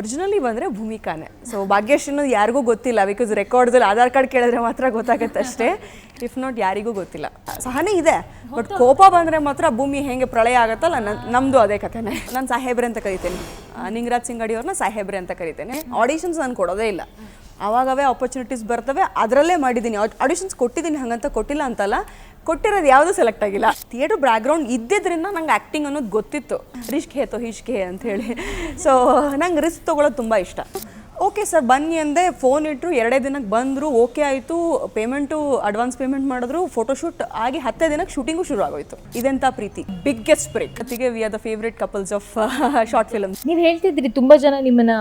Originally ಬಂದರೆ ಭೂಮಿಕಾನೇ. So Bhagyashree ಯಾರಿಗೂ ಗೊತ್ತಿಲ್ಲ, ಬಿಕಾಸ್ ರೆಕಾರ್ಡ್ದಲ್ಲಿ ಆಧಾರ್ ಕಾರ್ಡ್ ಕೇಳಿದ್ರೆ ಮಾತ್ರ ಗೊತ್ತಾಗುತ್ತೆ ಅಷ್ಟೇ. ಇಫ್ ನಾಟ್ ಯಾರಿಗೂ ಗೊತ್ತಿಲ್ಲ. ಸಹನೆ ಇದೆ, ಬಟ್ ಕೋಪ ಬಂದರೆ ಮಾತ್ರ ಭೂಮಿ ಹೆಂಗೆ ಪ್ರಳಯ ಆಗುತ್ತಲ್ಲ, ನಮ್ಮದು ಅದೇ ಕಥೆನೇ. ನಾನು ಸಾಹೇಬ್ರೆ ಅಂತ ಕರಿತೇನೆ, ನಿಂಗರಾಜ್ ಸಿಂಗ್ ಅಡಿಯವ್ರನ್ನ ಸಾಹೇಬ್ರೆ ಅಂತ ಕರಿತೇನೆ. ಆಡಿಷನ್ಸ್ ನಾನು ಕೊಡೋದೇ ಇಲ್ಲ, ಅವಾಗವೇ ಆಪರ್ಚುನಿಟೀಸ್ ಬರ್ತವೆ, ಅದರಲ್ಲೇ ಮಾಡಿದ್ದೀನಿ. ಆಡಿಷನ್ಸ್ ಕೊಟ್ಟಿದ್ದೀನಿ, ಹಾಗಂತ ಕೊಟ್ಟಿಲ್ಲ ಅಂತಲ್ಲ, ಕೊಟ್ಟಿರೋದು ಯಾವುದೂ ಸೆಲೆಕ್ಟ್ ಆಗಿಲ್ಲ. ಥಿಯೇಟರ್ ಬ್ಯಾಕ್ಗ್ರೌಂಡ್ ಇದ್ದಿದ್ದರಿಂದ ನಂಗೆ ಆ್ಯಕ್ಟಿಂಗ್ ಅನ್ನೋದು ಗೊತ್ತಿತ್ತು, ರಿಸ್ಕ್ ಹೇತೋ ಹಿಷ್ಕೆ ಅಂಥೇಳಿ. ಸೊ ನಂಗೆ ರಿಸ್ಕ್ ತೊಗೊಳೋದು ತುಂಬ ಇಷ್ಟ. ಓಕೆ ಸರ್ ಬನ್ನಿ ಅಂದೆ, ಫೋನ್ ಇಟ್ಟರು, 2 ದಿನಕ್ಕೆ ಬಂದರು, ಓಕೆ ಆಯಿತು, ಪೇಮೆಂಟು ಅಡ್ವಾನ್ಸ್ ಪೇಮೆಂಟ್ ಮಾಡಿದ್ರು, ಫೋಟೋಶೂಟ್ ಆಗಿ 10 ದಿನಕ್ಕೆ ಶೂಟಿಂಗು ಶುರು ಆಗೋಯ್ತು. ಇದೆಂಥ ಪ್ರೀತಿ, ಬಿಗ್ಗೆಸ್ಟ್ ಬ್ರೇಕ್. ಜೊತೆಗೆ we are the favourite couples of short films. ನೀವು ಹೇಳ್ತಿದ್ರಿ ತುಂಬ ಜನ ನಿಮ್ಮನ್ನ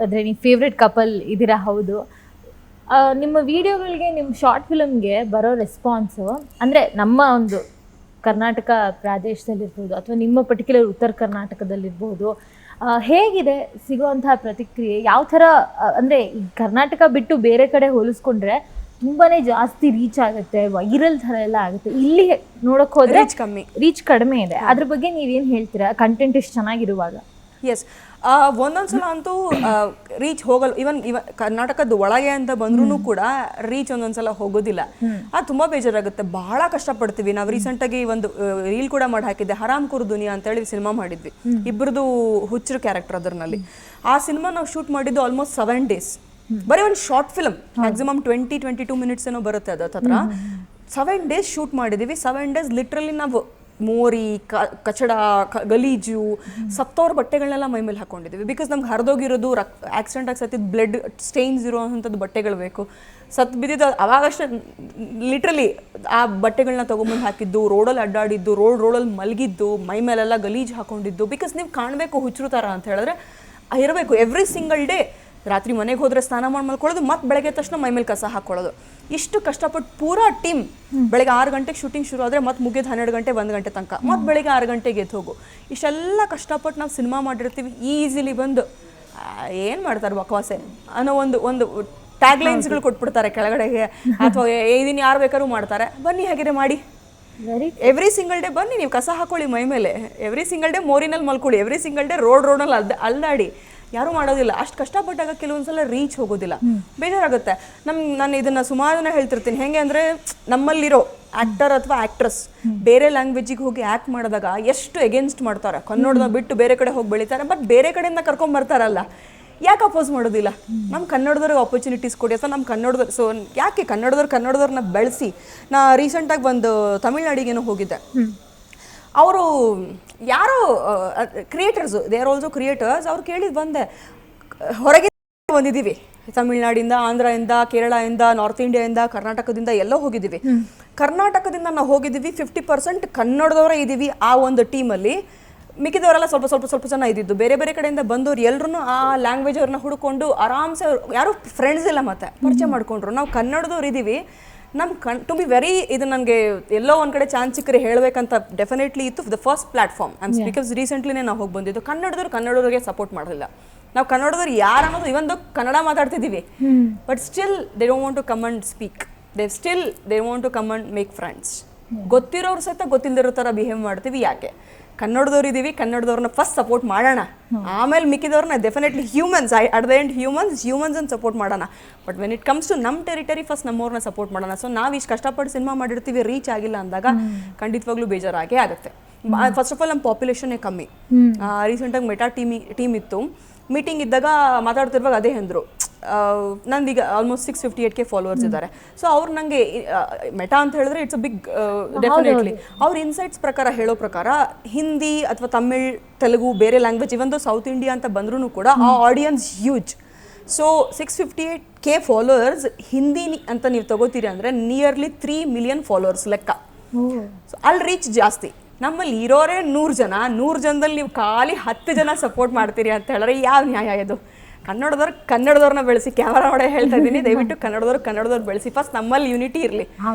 ಅಂದರೆ ನೀವು ಫೇವ್ರೇಟ್ ಕಪಲ್ ಇದ್ದೀರಾ. ಹೌದು, ನಿಮ್ಮ ವಿಡಿಯೋಗಳಿಗೆ, ನಿಮ್ಮ ಶಾರ್ಟ್ ಫಿಲಮ್ಗೆ ಬರೋ ರೆಸ್ಪಾನ್ಸು ಅಂದರೆ ನಮ್ಮ ಒಂದು ಕರ್ನಾಟಕ ಪ್ರದೇಶದಲ್ಲಿರ್ಬೋದು ಅಥವಾ ನಿಮ್ಮ ಪರ್ಟಿಕ್ಯುಲರ್ ಉತ್ತರ ಕರ್ನಾಟಕದಲ್ಲಿರ್ಬೋದು, ಹೇಗಿದೆ ಸಿಗುವಂತಹ ಪ್ರತಿಕ್ರಿಯೆ? ಯಾವ ಥರ ಅಂದರೆ ಈ ಕರ್ನಾಟಕ ಬಿಟ್ಟು ಬೇರೆ ಕಡೆ ಹೋಲಿಸ್ಕೊಂಡ್ರೆ ತುಂಬಾ ಜಾಸ್ತಿ ರೀಚ್ ಆಗುತ್ತೆ, ವೈರಲ್ ಥರ ಎಲ್ಲ ಆಗುತ್ತೆ. ಇಲ್ಲಿ ನೋಡೋಕೆ ಹೋದರೆ ರೀಚ್ ಕಡಿಮೆ ಇದೆ. ಅದ್ರ ಬಗ್ಗೆ ನೀವೇನು ಹೇಳ್ತೀರಾ, ಕಂಟೆಂಟ್ ಎಷ್ಟು ಚೆನ್ನಾಗಿರುವಾಗ? ಎಸ್, ಒಂದೊಂದ್ಸಲ ಅಂತೂ ರೀಚ್ ಹೋಗಲ್ಲ. ಇವನ್ ಕರ್ನಾಟಕದ ಒಳಗೆ ಅಂತ ಬಂದ್ರೂ ಕೂಡ ರೀಚ್ ಒಂದೊಂದ್ಸಲ ಹೋಗೋದಿಲ್ಲ. ಅದು ತುಂಬ ಬೇಜಾರಾಗುತ್ತೆ, ಬಹಳ ಕಷ್ಟಪಡ್ತೀವಿ. ನಾವು ರೀಸೆಂಟಾಗಿ ಒಂದು ರೀಲ್ ಕೂಡ ಮಾಡಿ ಹಾಕಿದ್ದೆ, ಹರಾಮ್ ಖುರ್ ದುನಿಯಾ ಅಂತೇಳಿ ಸಿನಿಮಾ ಮಾಡಿದ್ವಿ, ಇಬ್ಬರದು ಹುಚ್ಚರು ಕ್ಯಾರೆಕ್ಟರ್ ಅದರಲ್ಲಿ. ಆ ಸಿನಿಮಾ ನಾವು ಶೂಟ್ ಮಾಡಿದ್ದು ಆಲ್ಮೋಸ್ಟ್ 7 days. ಬರೀ ಒಂದು ಶಾರ್ಟ್ ಫಿಲ್ಮ್, ಮ್ಯಾಕ್ಸಿಮಮ್ 20-22 minutes ಏನೋ ಬರುತ್ತೆ ಅದು ಹತ್ರ. 7 days ಶೂಟ್ ಮಾಡಿದ್ದೀವಿ. 7 days ಲಿಟ್ರಲಿ ನಾವು ಮೋರಿ, ಕಚಡ, ಗಲೀಜು, ಸತ್ತೋರ ಬಟ್ಟೆಗಳನ್ನೆಲ್ಲ ಮೈ ಮೇಲೆ ಹಾಕೊಂಡಿದ್ದೀವಿ. ಬಿಕಾಸ್ ನಮ್ಗೆ ಹರಿದೋಗಿರೋದು, ಆಕ್ಸಿಡೆಂಟ್ ಆಗಿ ಸತ್ತಿದ್ದು ಬ್ಲಡ್ ಸ್ಟೇನ್ಸ್ ಇರೋವಂಥದ್ದು ಬಟ್ಟೆಗಳು ಬೇಕು. ಸತ್ತು ಬಿದ್ದಿದ್ದು ಅವಾಗಷ್ಟೇ ಲಿಟ್ರಲಿ ಆ ಬಟ್ಟೆಗಳನ್ನ ತೊಗೊಂಬಂದು ಹಾಕಿದ್ದು, ರೋಡಲ್ಲಿ ಅಡ್ಡಾಡಿದ್ದು, ರೋಡಲ್ಲಿ ಮಲಗಿದ್ದು, ಮೈ ಮೇಲೆಲ್ಲ ಗಲೀಜು ಹಾಕೊಂಡಿದ್ದು. ಬಿಕಾಸ್ ನೀವು ಕಾಣಬೇಕು ಹುಚ್ಚರು ಥರ ಅಂತ ಹೇಳಿದ್ರೆ ಇರಬೇಕು. ಎವ್ರಿ ಸಿಂಗಲ್ ಡೇ ರಾತ್ರಿ ಮನೆಗೆ ಹೋದರೆ ಸ್ನಾನ ಮಾಡಿ ಮಲ್ಕೊಳ್ಳೋದು, ಮತ್ತು ಬೆಳಗ್ಗೆ ತಕ್ಷಣ ಮೈ ಮೇಲೆ ಕಸ ಹಾಕ್ಕೊಳ್ಳೋದು. ಇಷ್ಟು ಕಷ್ಟಪಟ್ಟು ಪೂರಾ ಟೀಮ್ ಬೆಳಗ್ಗೆ 6 ಗಂಟೆಗೆ ಶೂಟಿಂಗ್ ಶುರು ಆದರೆ ಮತ್ತೆ ಮುಗಿಯೋದು 12 ಗಂಟೆ 1 ಗಂಟೆ ತನಕ, ಮತ್ತು ಬೆಳಗ್ಗೆ 6 ಗಂಟೆಗೆ ಎದ್ದು ಹೋಗು. ಇಷ್ಟೆಲ್ಲ ಕಷ್ಟಪಟ್ಟು ನಾವು ಸಿನಿಮಾ ಮಾಡಿರ್ತೀವಿ. ಈಸಿಲಿ ಬಂದು ಏನು ಮಾಡ್ತಾರೆ ಬಕವಾಸೆ ಅನ್ನೋ ಒಂದು ಟ್ಯಾಗ್ಲೈನ್ಸ್ಗಳು ಕೊಟ್ಬಿಡ್ತಾರೆ ಕೆಳಗಡೆಗೆ, ಅಥವಾ ಇದನ್ನು ಯಾರು ಬೇಕಾದ್ರೂ ಮಾಡ್ತಾರೆ. ಬನ್ನಿ ಹಾಗೆ ಮಾಡಿ, ಎವ್ರಿ ಸಿಂಗಲ್ ಡೇ ಬನ್ನಿ, ನೀವು ಕಸ ಹಾಕೊಳ್ಳಿ ಮೈ ಮೇಲೆ, ಎವ್ರಿ ಸಿಂಗಲ್ ಡೇ ಮೋರಿನಲ್ಲಿ ಮಲ್ಕೊಳ್ಳಿ, ಎವ್ರಿ ಸಿಂಗಲ್ ಡೇ ರೋಡಲ್ಲಿ ಅಲ್ದಾಡಿ. ಯಾರೂ ಮಾಡೋದಿಲ್ಲ. ಅಷ್ಟು ಕಷ್ಟಪಟ್ಟಾಗ ಕೆಲವೊಂದ್ಸಲ ರೀಚ್ ಹೋಗೋದಿಲ್ಲ, ಬೇಜಾರಾಗುತ್ತೆ. ನಾನು ಇದನ್ನು ಸುಮಾರು ಜನ ಹೇಳ್ತಿರ್ತೀನಿ. ಹೆಂಗೆ ಅಂದರೆ, ನಮ್ಮಲ್ಲಿರೋ ಆ್ಯಕ್ಟರ್ ಅಥವಾ ಆ್ಯಕ್ಟ್ರೆಸ್ ಬೇರೆ ಲ್ಯಾಂಗ್ವೇಜಿಗೆ ಹೋಗಿ ಆ್ಯಕ್ಟ್ ಮಾಡಿದಾಗ ಎಷ್ಟು ಎಗೇನ್ಸ್ಟ್ ಮಾಡ್ತಾರೆ. ಕನ್ನಡದ ಬಿಟ್ಟು ಬೇರೆ ಕಡೆ ಹೋಗಿ ಬೆಳಿತಾರೆ, ಬಟ್ ಬೇರೆ ಕಡೆಯಿಂದ ಕರ್ಕೊಂಬರ್ತಾರಲ್ಲ, ಯಾಕೆ ಅಪೋಸ್ ಮಾಡೋದಿಲ್ಲ? ನಮ್ಮ ಕನ್ನಡದವ್ರಿಗೆ ಆಪರ್ಚುನಿಟೀಸ್ ಕೊಡಿ ಅಥವಾ ನಮ್ಮ ಕನ್ನಡದವ್ರು. ಸೊ ಯಾಕೆ ಕನ್ನಡದವ್ರನ್ನ ಬೆಳೆಸಿ. ನಾ ರೀಸೆಂಟಾಗಿ ಒಂದು ತಮಿಳ್ನಾಡಿಗೇನೋ ಹೋಗಿದ್ದೆ. ಅವರು ಯಾರೋ creators, they are also creators. ಅವ್ರು ಕೇಳಿದ್ದು ಬಂದೆ, ಹೊರಗೆ ಬಂದಿದ್ದೀವಿ, ತಮಿಳ್ನಾಡಿಂದ, ಆಂಧ್ರದಿಂದ, ಕೇರಳದಿಂದ, ನಾರ್ತ್ ಇಂಡಿಯಾದಿಂದ, ಕರ್ನಾಟಕದಿಂದ ಎಲ್ಲೋ ಹೋಗಿದ್ದೀವಿ. ಕರ್ನಾಟಕದಿಂದ ನಾವು ಹೋಗಿದ್ದೀವಿ 50% ಕನ್ನಡದವರೇ ಇದ್ದೀವಿ ಆ ಒಂದು ಟೀಮಲ್ಲಿ. ಮಿಕ್ಕಿದವರೆಲ್ಲ ಸ್ವಲ್ಪ ಜನ ಇದ್ದಿದ್ದು. ಬೇರೆ ಬೇರೆ ಕಡೆಯಿಂದ ಬಂದವ್ರು ಎಲ್ಲರೂ ಆ ಲ್ಯಾಂಗ್ವೇಜ್ ಅವ್ರನ್ನ ಹುಡ್ಕೊಂಡು ಆರಾಮ್ಸೆ, ಯಾರು ಫ್ರೆಂಡ್ಸ್ ಇಲ್ಲ ಮತ್ತೆ ಪರಿಚಯ ಮಾಡ್ಕೊಂಡ್ರು. ನಾವು ಕನ್ನಡದವ್ರು ಇದ್ದೀವಿ. ನಮ್ಮ ಟು ಬಿ ವೆರಿ, ಇದು ನನಗೆ ಎಲ್ಲೋ ಒಂದು ಕಡೆ ಚಾನ್ಸ್ ಸಿಕ್ಕರೆ ಹೇಳಬೇಕಂತ ಡೆಫಿನೆಟ್ಲಿ ಇತ್ತು. ದ ಫಸ್ಟ್ ಪ್ಲಾಟ್ಫಾರ್ಮ್ ಬಿಕಾಸ್ ರೀಸೆಂಟ್ಲಿನೇ ನಾವು ಹೋಗಿ ಬಂದಿದ್ದು. ಕನ್ನಡದವ್ರಿಗೆ ಸಪೋರ್ಟ್ ಮಾಡೋದಿಲ್ಲ. ನಾವು ಕನ್ನಡದವ್ರು ಯಾರು ಅನ್ನೋದು, ಇವನ್ ಕನ್ನಡ ಮಾತಾಡ್ತಿದ್ದೀವಿ, but still they don't want to come and speak. They want to come and make friends. ಗೊತ್ತಿರೋರು ಸಹಿತ ಗೊತ್ತಿಲ್ಲದಿರೋ ಥರ ಬಿಹೇವ್ ಮಾಡ್ತೀವಿ. ಯಾಕೆ? ಕನ್ನಡದವ್ರು ಇದ್ದೀವಿ, ಕನ್ನಡದವ್ರನ್ನ ಫಸ್ಟ್ ಸಪೋರ್ಟ್ ಮಾಡೋಣ, ಆಮೇಲೆ ಮಿಕ್ಕಿದವ್ರನ್ನ definitely humans, at the end ಹ್ಯೂಮನ್ಸನ್ನು ಸಪೋರ್ಟ್ ಮಾಡೋಣ. But when it comes to ನಮ್ಮ ಟೆರಿಟರಿ ಫಸ್ಟ್ ನಮ್ಮವ್ರನ್ನ ಸಪೋರ್ಟ್ ಮಾಡೋಣ. ಸೊ ನಾವು ಇಷ್ಟು ಕಷ್ಟಪಟ್ಟು ಸಿನಿಮಾ ಮಾಡಿರ್ತೀವಿ, ರೀಚ್ ಆಗಿಲ್ಲ ಅಂದಾಗ ಖಂಡಿತವಾಗ್ಲೂ ಬೇಜಾರಾಗೇ ಆಗುತ್ತೆ. ಫಸ್ಟ್ ಆಫ್ ಆಲ್ ನಮ್ಮ ಪಾಪ್ಯುಲೇಷನ್ನೇ ಕಮ್ಮಿ. ರೀಸೆಂಟಾಗಿ ಮೆಟಾ ಟೀಮ್ ಇತ್ತು, ಮೀಟಿಂಗ್ ಇದ್ದಾಗ ಮಾತಾಡ್ತಿರುವಾಗ ಅದೇ ಅಂದರು, ನಂದೀಗ ಆಲ್ಮೋಸ್ಟ್ 658K ಫಾಲೋವರ್ಸ್ ಇದ್ದಾರೆ. ಸೊ ಅವ್ರು ನನಗೆ ಮೆಟಾ ಅಂತ ಹೇಳಿದ್ರೆ ಇಟ್ಸ್ ಅ ಬಿಗ್, ಡೆಫಿನೆಟ್ಲಿ ಅವ್ರ ಇನ್ಸೈಟ್ಸ್ ಪ್ರಕಾರ ಹೇಳೋ ಪ್ರಕಾರ ಹಿಂದಿ ಅಥವಾ ತಮಿಳ್, ತೆಲುಗು, ಬೇರೆ ಲ್ಯಾಂಗ್ವೇಜ್, ಇವೊಂದು ಸೌತ್ ಇಂಡಿಯಾ ಅಂತ ಬಂದ್ರೂ ಕೂಡ ಆ audience huge. So 658K followers Hindi ಅಂತ ನೀವು ತಗೋತೀರಿ ಅಂದರೆ ನಿಯರ್ಲಿ 3 million ಫಾಲೋವರ್ಸ್ ಲೆಕ್ಕ. ಸೊ ಅಲ್ಲಿ ರೀಚ್ ಜಾಸ್ತಿ. ನಮ್ಮಲ್ಲಿ ಇರೋರೇ 100 ಜನ, 100 ಜನದಲ್ಲಿ ನೀವು ಖಾಲಿ 10 ಜನ ಸಪೋರ್ಟ್ ಮಾಡ್ತೀರಿ ಅಂತ ಹೇಳಿದ್ರೆ ಯಾವ ನ್ಯಾಯ ಇದು? ಕನ್ನಡದವ್ರನ್ನ ಬೆಳೆಸಿ. ಕ್ಯಾಮರಾ ಒಳಗೆ ಹೇಳ್ತಾ ಇದ್ದೀನಿ, ದಯವಿಟ್ಟು ಕನ್ನಡದವ್ರು ಬೆಳೆಸಿ. ಫಸ್ಟ್ ನಮ್ಮಲ್ಲಿ ಯೂನಿಟಿ ಇರಲಿ,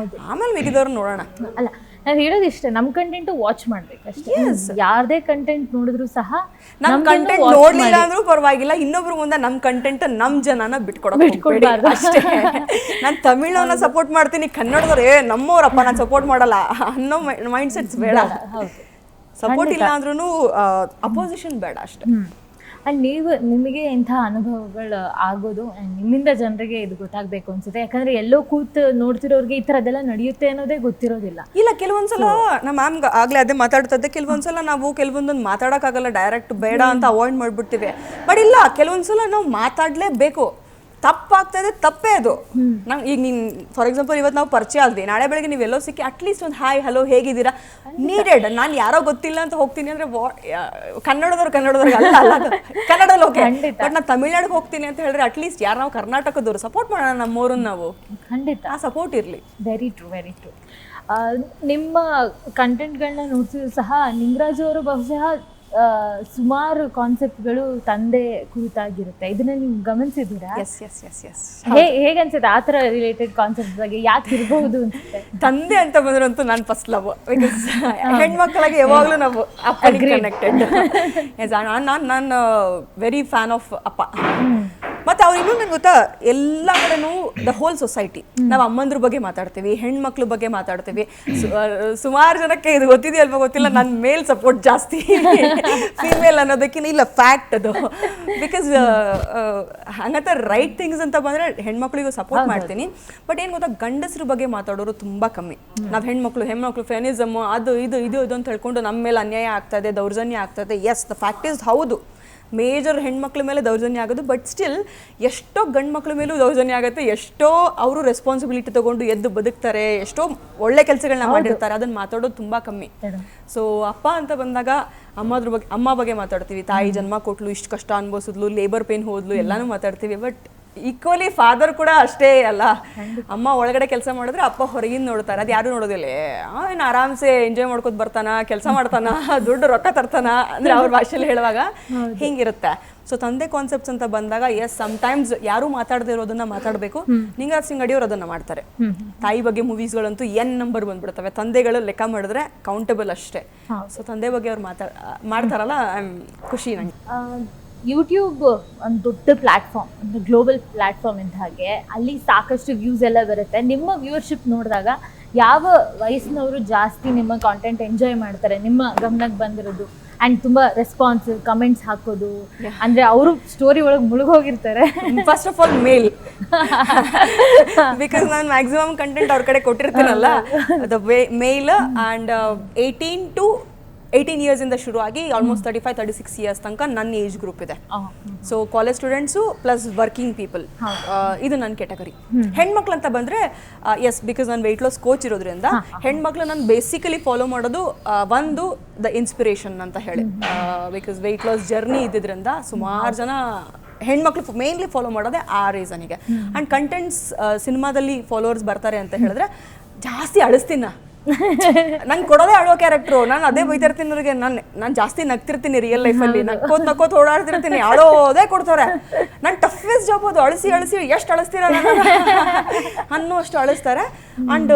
ಆಮೇಲೆ ಮಿಗಿದವ್ರನ್ನ ನೋಡೋಣ. ಅಲ್ಲ, ನಾನು ಹೇಳೋದು ಇಷ್ಟೇ, ನಮ್ಮ ಕಂಟೆಂಟ್ ವಾಚ್ ಮಾಡ್ಬೇಕಷ್ಟೇ. ಯಾರದೇ ಕಂಟೆಂಟ್ ನೋಡಿದ್ರು ಸಹ ನಮ್ಮ ಕಂಟೆಂಟ್ ನೋಡ್ಲಿಲ್ಲ ಅಂದ್ರೂ ಪರವಾಗಿಲ್ಲ, ಇನ್ನೊಬ್ರು ಮುಂದೆ ನಮ್ಮ ಕಂಟೆಂಟ್ ನಮ್ಮ ಜನನ ಬಿಟ್ಕೊಡೋದು ಅಷ್ಟೇ. ನಾನು ತಮಿಳನ್ನ ಸಪೋರ್ಟ್ ಮಾಡ್ತೀನಿ, ಕನ್ನಡದವ್ರು ನಮ್ಮವ್ರಪ್ಪ ನಾನು ಸಪೋರ್ಟ್ ಮಾಡಲ್ಲ ಅನ್ನೋ ಮೈಂಡ್ ಸೆಟ್ಸ್ ಬೇಡ. ಸಪೋರ್ಟ್ ಇಲ್ಲ ಅಂದ್ರೂ ಅಪೋಸಿಷನ್ ಬೇಡ ಅಷ್ಟೇ. ಆ್ಯಂಡ್ ನಿಮಗೆ ಇಂಥ ಅನುಭವಗಳು ಆಗೋದು ಆ್ಯಂಡ್ ನಿಮ್ಮಿಂದ ಜನರಿಗೆ ಇದು ಗೊತ್ತಾಗಬೇಕು ಅನ್ಸುತ್ತೆ. ಯಾಕಂದರೆ ಎಲ್ಲೋ ಕೂತು ನೋಡ್ತಿರೋರಿಗೆ ಈ ಥರದ್ದೆಲ್ಲ ನಡೆಯುತ್ತೆ ಅನ್ನೋದೇ ಗೊತ್ತಿರೋದಿಲ್ಲ. ಇಲ್ಲ, ಕೆಲವೊಂದ್ಸಲ ನಮ್ಮ ಮ್ಯಾಮ್ ಆಗ್ಲೇ ಅದೇ ಮಾತಾಡ್ತದೆ, ಕೆಲವೊಂದ್ಸಲ ನಾವು ಕೆಲವೊಂದೊಂದು ಮಾತಾಡೋಕ್ಕಾಗಲ್ಲ, ಡೈರೆಕ್ಟ್ ಬೇಡ ಅಂತ ಅವಾಯ್ಡ್ ಮಾಡಿಬಿಡ್ತೀವಿ. ಬಟ್ ಇಲ್ಲ, ಕೆಲವೊಂದ್ಸಲ ನಾವು ಮಾತಾಡಲೇಬೇಕು. ತಪ್ಪಾಗ್ತದೆ, ತಪ್ಪೇ ಅದು. ನಂಗೆ ಈಗ ನೀನು ಫಾರ್ ಎಕ್ಸಾಂಪಲ್ ಇವತ್ತು ನಾವು ಪರಿಚಯ ಆದ್ವಿ, ನಾಳೆ ಬೆಳಗ್ಗೆ ನೀವೆಲ್ಲೋ ಸಿಕ್ಕಿ ಅಟ್ಲೀಸ್ಟ್ ಒಂದು ಹಾಯ್ ಹಲೋ ಹೇಗಿದ್ದೀರಾ ನೀಡೆಡ್. ನಾನು ಯಾರೋ ಗೊತ್ತಿಲ್ಲ ಅಂತ ಹೋಗ್ತೀನಿ ಅಂದರೆ ಕನ್ನಡದವ್ರಿಗೆ ಅಲ್ಲ ಅದು ಕನ್ನಡದಲ್ಲಿ ಓಕೆ, ಬಟ್ ನಾನು ತಮಿಳ್ನಾಡಿಗೆ ಹೋಗ್ತೀನಿ ಅಂತ ಹೇಳಿದ್ರೆ ಅಟ್ಲೀಸ್ಟ್ ಯಾರು ನಾವು ಕರ್ನಾಟಕದವ್ರು ಸಪೋರ್ಟ್ ಮಾಡೋಣ ನಮ್ಮವ್ರನ್ನ ನಾವು. ಖಂಡಿತ ಆ ಸಪೋರ್ಟ್ ಇರಲಿ. Very true, very true. ನಿಮ್ಮ ಕಂಟೆಂಟ್ಗಳನ್ನ ನೋಡ್ತಿದ್ರು ಸಹ ನಿಂಗರಾಜು ಅವರು ಬಹುಶಃ ಸುಮಾರು ಕಾನ್ಸೆಪ್ಟ್ಗಳು ತಂದೆ ಕುರಿತಾಗಿರುತ್ತೆ. ಇದನ್ನ ನೀವು ಗಮನಿಸಿದ್ದೀರಾ? Yes yes yes yes. ಹೇಗನ್ಸುತ್ತೆ ಆ ಥರ ರಿಲೇಟೆಡ್ ಕಾನ್ಸೆಪ್ಟ್ ಬಗ್ಗೆ ಯಾಕೆ ಇರಬಹುದು ಅನ್ಸುತ್ತೆ? ತಂದೆ ಅಂತ ಬಂದ್ರಂತೂ ನಾನು ಫಸ್ಟ್ ಲವ್. ಬಿಕಾಸ್ ಹೆಣ್ಮಕ್ಳಿಗೆ ಯಾವಾಗಲೂ ನಾವು ಅಪ್ಪನಿಗೆ ಕನೆಕ್ಟೆಡ್. ನಾನು ವೆರಿ ಫ್ಯಾನ್ ಆಫ್ ಅಪ್ಪ. ಮತ್ತು ಅವ್ರು ಇನ್ನೂ ನನಗೆ ಗೊತ್ತಾ, ಎಲ್ಲ ಕಡೆನೂ ದ ಹೋಲ್ ಸೊಸೈಟಿ ನಾವು ಅಮ್ಮಂದ್ರ ಬಗ್ಗೆ ಮಾತಾಡ್ತೀವಿ, ಹೆಣ್ಮಕ್ಳ ಬಗ್ಗೆ ಮಾತಾಡ್ತೀವಿ. ಸುಮಾರು ಜನಕ್ಕೆ ಇದು ಗೊತ್ತಿದೆಯಲ್ವ ಗೊತ್ತಿಲ್ಲ, ನನ್ನ ಮೇಲ್ ಸಪೋರ್ಟ್ ಜಾಸ್ತಿ ಫೀಮೇಲ್ ಅನ್ನೋದಕ್ಕಿಂತ ಇಲ್ಲ, ಫ್ಯಾಕ್ಟ್ ಅದು. ಬಿಕಾಸ್ ಹಂಗಂತ ರೈಟ್ ಥಿಂಗ್ಸ್ ಅಂತ ಬಂದರೆ ಹೆಣ್ಮಕ್ಳಿಗೂ ಸಪೋರ್ಟ್ ಮಾಡ್ತೀನಿ. ಬಟ್ ಏನು ಗೊತ್ತಾ, ಗಂಡಸ್ರ ಬಗ್ಗೆ ಮಾತಾಡೋರು ತುಂಬ ಕಮ್ಮಿ. ನಾವು ಹೆಣ್ಮಕ್ಳು ಫೆಮಿನಿಸಮ್ ಅದು ಇದು ಅಂತ ಹೇಳ್ಕೊಂಡು ನಮ್ಮ ಮೇಲೆ ಅನ್ಯಾಯ ಆಗ್ತದೆ, ದೌರ್ಜನ್ಯ ಆಗ್ತದೆ. ಎಸ್, ದ ಫ್ಯಾಕ್ಟ್ ಇಸ್ ಹೌದು, ಮೇಜರ್ ಹೆಣ್ಮಕ್ಳ ಮೇಲೆ ದೌರ್ಜನ್ಯ ಆಗೋದು. ಬಟ್ ಸ್ಟಿಲ್ ಎಷ್ಟೋ ಗಂಡು ಮಕ್ಳ ಮೇಲೂ ದೌರ್ಜನ್ಯ ಆಗುತ್ತೆ. ಎಷ್ಟೋ ಅವರು ರೆಸ್ಪಾನ್ಸಿಬಿಲಿಟಿ ತಗೊಂಡು ಎದ್ದು ಬದುಕ್ತಾರೆ, ಎಷ್ಟೋ ಒಳ್ಳೆ ಕೆಲಸಗಳನ್ನ ಮಾಡಿರ್ತಾರೆ. ಅದನ್ನು ಮಾತಾಡೋದು ತುಂಬ ಕಮ್ಮಿ. ಸೊ ಅಪ್ಪ ಅಂತ ಬಂದಾಗ ಅಮ್ಮ ಬಗ್ಗೆ ಮಾತಾಡ್ತೀವಿ. ತಾಯಿ ಜನ್ಮ ಕೊಟ್ಲು, ಇಷ್ಟು ಕಷ್ಟ ಅನ್ಭವಿಸಿದ್ಲು, ಲೇಬರ್ ಪೇನ್ ಹೋದ್ಲು, ಎಲ್ಲನೂ ಮಾತಾಡ್ತೀವಿ. ಬಟ್ ಈಕ್ವಲಿ ಫಾದರ್ ಕೂಡ ಅಷ್ಟೇ ಅಲ್ಲ. ಅಮ್ಮ ಒಳಗಡೆ ಕೆಲಸ ಮಾಡಿದ್ರೆ ಅಪ್ಪ ಹೊರಗಿಂದ ನೋಡ್ತಾರೆ, ಅದು ಯಾರು ನೋಡೋದಿಲ್ಲ. ಏನು ಆರಾಮ್ಸೆ ಎಂಜಾಯ್ ಮಾಡ್ಕೊತ ಬರ್ತಾನ, ಕೆಲಸ ಮಾಡ್ತಾನ, ದುಡ್ಡು ರೊಕ್ಕ ತರ್ತಾನ ಅಂದರೆ ಅವ್ರ ಭಾಷೆಯಲ್ಲಿ ಹೇಳುವಾಗ ಹಿಂಗಿರುತ್ತೆ. ಸೊ ತಂದೆ ಕಾನ್ಸೆಪ್ಟ್ಸ್ ಅಂತ ಬಂದಾಗ ಎಸ್, ಸಮ್ಟೈಮ್ಸ್ ಯಾರು ಮಾತಾಡದೇ ಇರೋದನ್ನ ಮಾತಾಡಬೇಕು. ನಿಂಗರಾಜ್ ಸಿಂಗ್ ಅಡಿಯವ್ರು ಅದನ್ನ ಮಾಡ್ತಾರೆ. ತಾಯಿ ಬಗ್ಗೆ ಮೂವೀಸ್ಗಳಂತೂ ಎನ್ ನಂಬರ್ ಬಂದ್ಬಿಡ್ತವೆ. ತಂದೆಗಳು ಲೆಕ್ಕ ಮಾಡಿದ್ರೆ ಕೌಂಟಬಲ್ ಅಷ್ಟೇ. ಸೊ ತಂದೆ ಬಗ್ಗೆ ಅವ್ರು ಮಾಡ್ತಾರಲ್ಲ, ಖುಷಿ ನಂಗೆ. ಯೂಟ್ಯೂಬ್ ಒಂದು ದೊಡ್ಡ ಪ್ಲ್ಯಾಟ್ಫಾರ್ಮ್, ಒಂದು ಗ್ಲೋಬಲ್ ಪ್ಲ್ಯಾಟ್ಫಾರ್ಮ್ ಇದ್ದ ಹಾಗೆ ಅಲ್ಲಿ ಸಾಕಷ್ಟು ವ್ಯೂಸ್ ಎಲ್ಲ ಬರುತ್ತೆ. ನಿಮ್ಮ ವ್ಯೂವರ್ಶಿಪ್ ನೋಡಿದಾಗ ಯಾವ ವಯಸ್ಸಿನವರು ಜಾಸ್ತಿ ನಿಮ್ಮ ಕಾಂಟೆಂಟ್ ಎಂಜಾಯ್ ಮಾಡ್ತಾರೆ ನಿಮ್ಮ ಗಮನಕ್ಕೆ ಬಂದಿರೋದು? ಆ್ಯಂಡ್ ತುಂಬ ರೆಸ್ಪಾನ್ಸ್, ಕಮೆಂಟ್ಸ್ ಹಾಕೋದು, ಅಂದರೆ ಅವರು ಸ್ಟೋರಿ ಒಳಗೆ ಮುಳುಗೋಗಿರ್ತಾರೆ. First of all male, because ನಾನು ಮ್ಯಾಕ್ಸಿಮಮ್ ಕಂಟೆಂಟ್ ಅವ್ರ ಕಡೆ ಕೊಟ್ಟಿರ್ತೀನಲ್ಲ, ಅದು ಮೇಲ್. ಆ್ಯಂಡ್ 18 ಇಯರ್ಸಿಂದ ಶುರು ಆಗಿ ಆಲ್ಮೋಸ್ಟ್ 35-36 ಇಯರ್ಸ್ ತನಕ ನನ್ನ ಏಜ್ ಗ್ರೂಪ್ ಇದೆ. So college students plus working people, ಇದು ನನ್ನ ಕ್ಯಾಟಗರಿ. ಹೆಣ್ಮಕ್ಳು ಅಂತ ಬಂದರೆ ಎಸ್, ಬಿಕಾಸ್ ನಾನು ವೆಯ್ಟ್ ಲಾಸ್ ಕೋಚ್ ಇರೋದ್ರಿಂದ ಹೆಣ್ಮಕ್ಳು ನಾನು ಬೇಸಿಕಲಿ ಫಾಲೋ ಮಾಡೋದು ಒಂದು ದ ಇನ್ಸ್ಪಿರೇಷನ್ ಅಂತ ಹೇಳಿ. ಬಿಕಾಸ್ ವೆಯ್ಟ್ ಲಾಸ್ ಜರ್ನಿ ಇದ್ದಿದ್ರಿಂದ ಸುಮಾರು ಜನ ಹೆಣ್ಮಕ್ಳು ಮೇನ್ಲಿ ಫಾಲೋ ಮಾಡೋದೇ ಆ ರೀಸನಿಗೆ. ಆ್ಯಂಡ್ ಕಂಟೆಂಟ್ಸ್ ಸಿನಿಮಾದಲ್ಲಿ ಫಾಲೋವರ್ಸ್ ಬರ್ತಾರೆ ಅಂತ ಹೇಳಿದ್ರೆ ಜಾಸ್ತಿ ಅಳಿಸ್ತೀನಿ. ನಂಗೆ ಕೊಡೋದೇ ಆಡೋ ಕ್ಯಾರೆಕ್ಟ್ರು. ನಾನು ಅದೇ ಬೈತಿರ್ತೀನಿ ಅವ್ರಿಗೆ. ನಾನು ಜಾಸ್ತಿ ನಗ್ತಿರ್ತೀನಿ ರಿಯಲ್ ಲೈಫಲ್ಲಿ, ನಕ್ಕೋತ್ ಓಡಾಡ್ತಿರ್ತೀನಿ. ಆಡೋದೇ ಕೊಡ್ತಾರೆ. ನನ್ನ ಟಫೆಸ್ಟ್ ಜಾಬ್ ಅದು. ಅಳಿಸಿ ಎಷ್ಟು ಅಳಿಸ್ತೀರ ಅನ್ನೋ ಅಷ್ಟು ಅಳಿಸ್ತಾರೆ. ಆ್ಯಂಡ್